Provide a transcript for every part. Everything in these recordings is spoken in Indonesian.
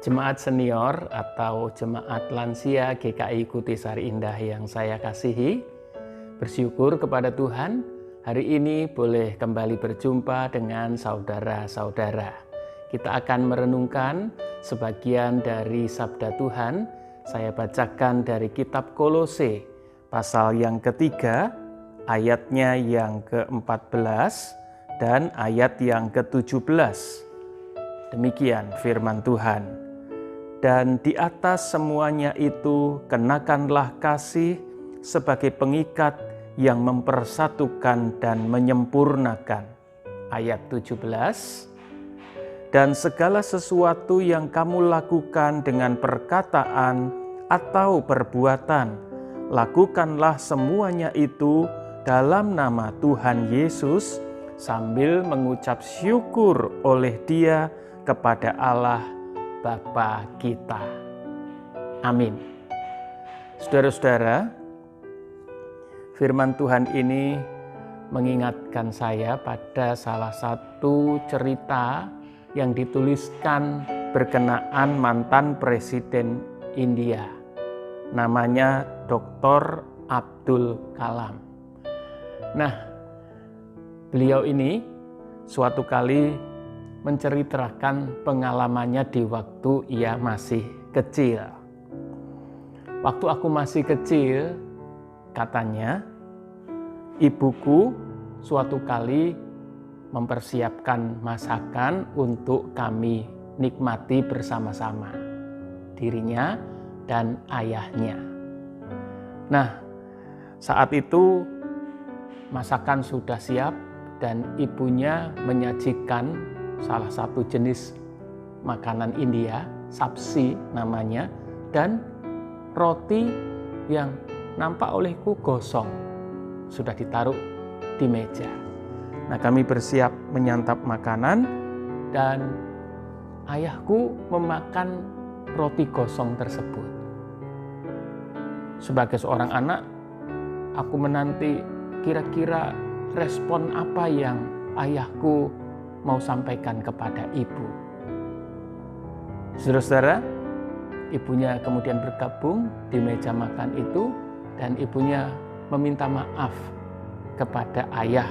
Jemaat senior atau jemaat lansia GKI Kutisari Indah yang saya kasihi, bersyukur kepada Tuhan hari ini boleh kembali berjumpa dengan saudara-saudara. Kita akan merenungkan sebagian dari sabda Tuhan. Saya bacakan dari kitab Kolose, pasal yang ketiga, ayatnya yang ke-14 dan ayat yang ke-17. Demikian firman Tuhan. Dan di atas semuanya itu kenakanlah kasih sebagai pengikat yang mempersatukan dan menyempurnakan. Ayat 17. Dan segala sesuatu yang kamu lakukan dengan perkataan atau perbuatan, lakukanlah semuanya itu dalam nama Tuhan Yesus sambil mengucap syukur oleh Dia kepada Allah Bapa kita. Amin. Saudara-saudara, firman Tuhan ini mengingatkan saya pada salah satu cerita yang dituliskan berkenaan mantan Presiden India. Namanya Dr. Abdul Kalam. Nah, beliau ini suatu kali menceritakan pengalamannya di waktu ia masih kecil. Waktu aku masih kecil, katanya, ibuku suatu kali mempersiapkan masakan untuk kami nikmati bersama-sama, dirinya dan ayahnya. Nah, saat itu masakan sudah siap dan ibunya menyajikan salah satu jenis makanan India, sabzi namanya, dan roti yang nampak olehku gosong sudah ditaruh di meja. Nah, kami bersiap menyantap makanan dan ayahku memakan roti gosong tersebut. Sebagai seorang anak, aku menanti kira-kira respon apa yang ayahku mau sampaikan kepada ibu. Saudara-saudara, ibunya kemudian bergabung di meja makan itu dan ibunya meminta maaf kepada ayah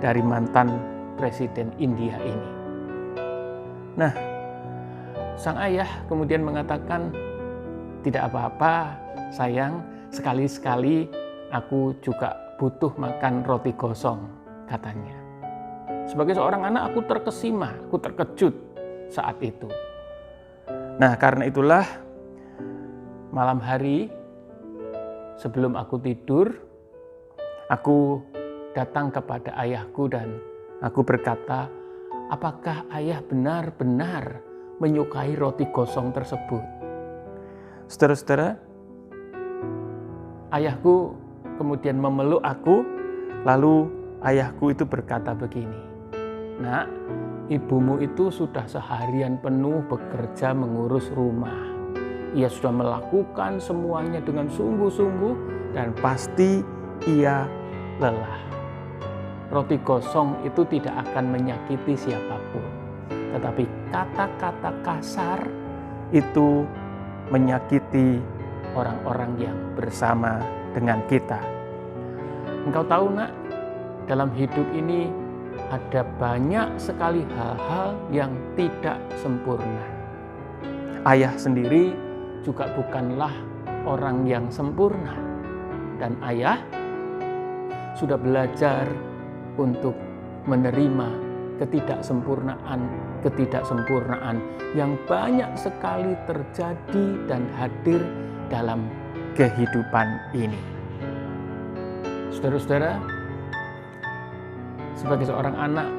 dari mantan Presiden India ini. Nah, sang ayah kemudian mengatakan, tidak apa-apa sayang, sekali-sekali aku juga butuh makan roti gosong, katanya. Sebagai seorang anak aku terkesima, aku terkejut saat itu. Nah, karena itulah malam hari sebelum aku tidur, aku datang kepada ayahku dan aku berkata, apakah ayah benar-benar menyukai roti gosong tersebut? Saudara-saudara, ayahku kemudian memeluk aku, lalu ayahku itu berkata begini, Nak, ibumu itu sudah seharian penuh bekerja mengurus rumah. Ia sudah melakukan semuanya dengan sungguh-sungguh dan pasti ia lelah. Roti gosong itu tidak akan menyakiti siapapun. Tetapi kata-kata kasar itu menyakiti orang-orang yang bersama dengan kita. Engkau tahu, Nak, dalam hidup ini ada banyak sekali hal-hal yang tidak sempurna. Ayah sendiri juga bukanlah orang yang sempurna. Dan ayah sudah belajar untuk menerima ketidaksempurnaan yang banyak sekali terjadi dan hadir dalam kehidupan ini. Saudara-saudara, sebagai seorang anak,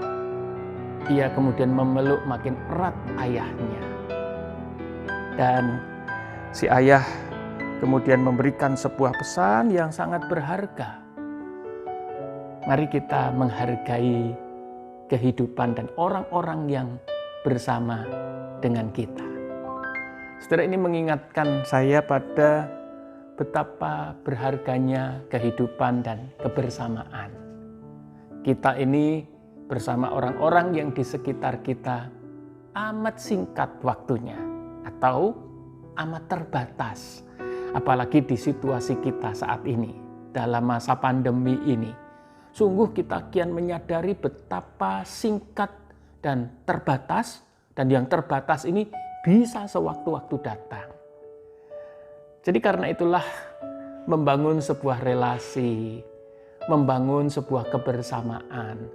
ia kemudian memeluk makin erat ayahnya. Dan si ayah kemudian memberikan sebuah pesan yang sangat berharga. Mari kita menghargai kehidupan dan orang-orang yang bersama dengan kita. Saudara, ini mengingatkan saya pada betapa berharganya kehidupan dan kebersamaan. Kita ini bersama orang-orang yang di sekitar kita amat singkat waktunya. atau amat terbatas. Apalagi di situasi kita saat ini, dalam masa pandemi ini. Sungguh kita kian menyadari betapa singkat dan terbatas, dan yang terbatas ini bisa sewaktu-waktu datang. Jadi karena itulah membangun sebuah relasi, membangun sebuah kebersamaan,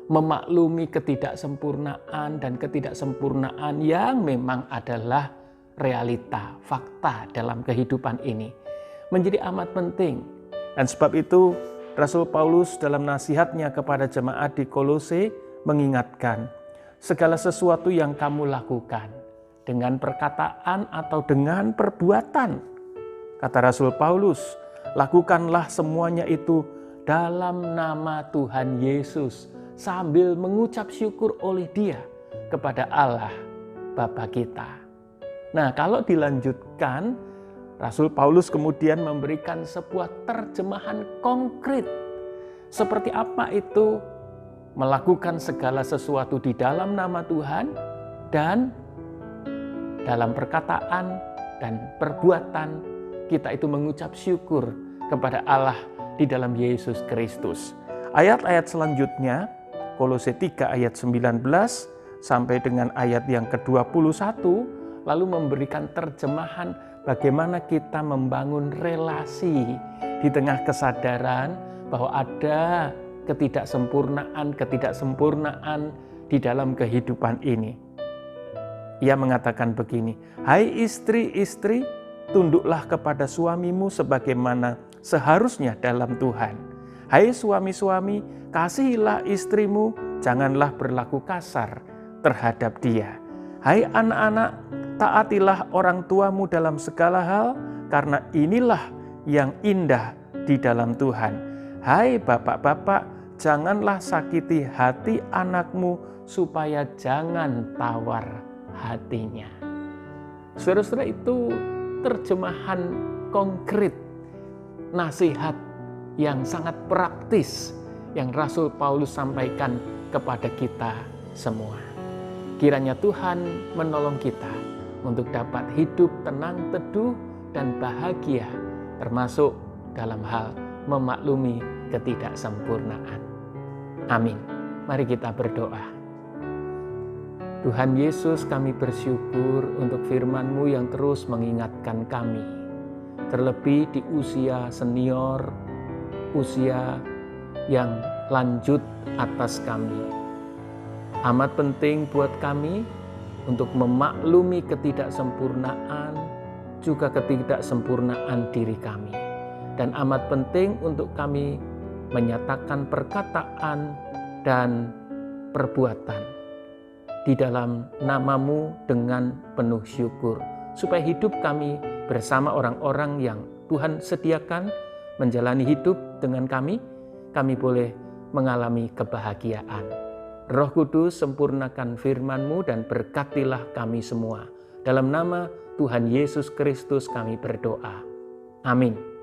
memaklumi ketidaksempurnaan dan ketidaksempurnaan yang memang adalah realita, fakta dalam kehidupan ini menjadi amat penting. Dan sebab itu Rasul Paulus dalam nasihatnya kepada jemaat di Kolose mengingatkan, segala sesuatu yang kamu lakukan dengan perkataan atau dengan perbuatan, kata Rasul Paulus, lakukanlah semuanya itu dalam nama Tuhan Yesus sambil mengucap syukur oleh Dia kepada Allah Bapa kita. Nah, kalau dilanjutkan, Rasul Paulus kemudian memberikan sebuah terjemahan konkret. Seperti apa itu melakukan segala sesuatu di dalam nama Tuhan dan dalam perkataan dan perbuatan kita itu mengucap syukur kepada Allah di dalam Yesus Kristus. Ayat-ayat selanjutnya, Kolose 3 ayat 19 sampai dengan ayat yang ke-21, lalu memberikan terjemahan bagaimana kita membangun relasi di tengah kesadaran bahwa ada ketidaksempurnaan di dalam kehidupan ini. Ia mengatakan begini, hai istri-istri, tunduklah kepada suamimu sebagaimana seharusnya dalam Tuhan. Hai suami-suami, kasihilah istrimu, janganlah berlaku kasar terhadap dia. Hai anak-anak, taatilah orang tuamu dalam segala hal, karena inilah yang indah di dalam Tuhan. Hai bapak-bapak, janganlah sakiti hati anakmu, supaya jangan tawar hatinya. Saudara-saudara, itu terjemahan konkret, nasihat yang sangat praktis yang Rasul Paulus sampaikan kepada kita semua. Kiranya Tuhan menolong kita untuk dapat hidup tenang, teduh, dan bahagia, termasuk dalam hal memaklumi ketidaksempurnaan. Amin. Mari kita berdoa. Tuhan Yesus, kami bersyukur untuk firman-Mu yang terus mengingatkan kami, terlebih di usia senior, usia yang lanjut atas kami. Amat penting buat kami untuk memaklumi ketidaksempurnaan, juga ketidaksempurnaan diri kami. Dan amat penting untuk kami menyatakan perkataan dan perbuatan di dalam nama-Mu dengan penuh syukur, supaya hidup kami bersama orang-orang yang Tuhan sediakan menjalani hidup dengan kami boleh mengalami kebahagiaan. Roh Kudus, sempurnakan firman-Mu dan berkatilah kami semua. Dalam nama Tuhan Yesus Kristus kami berdoa. Amin.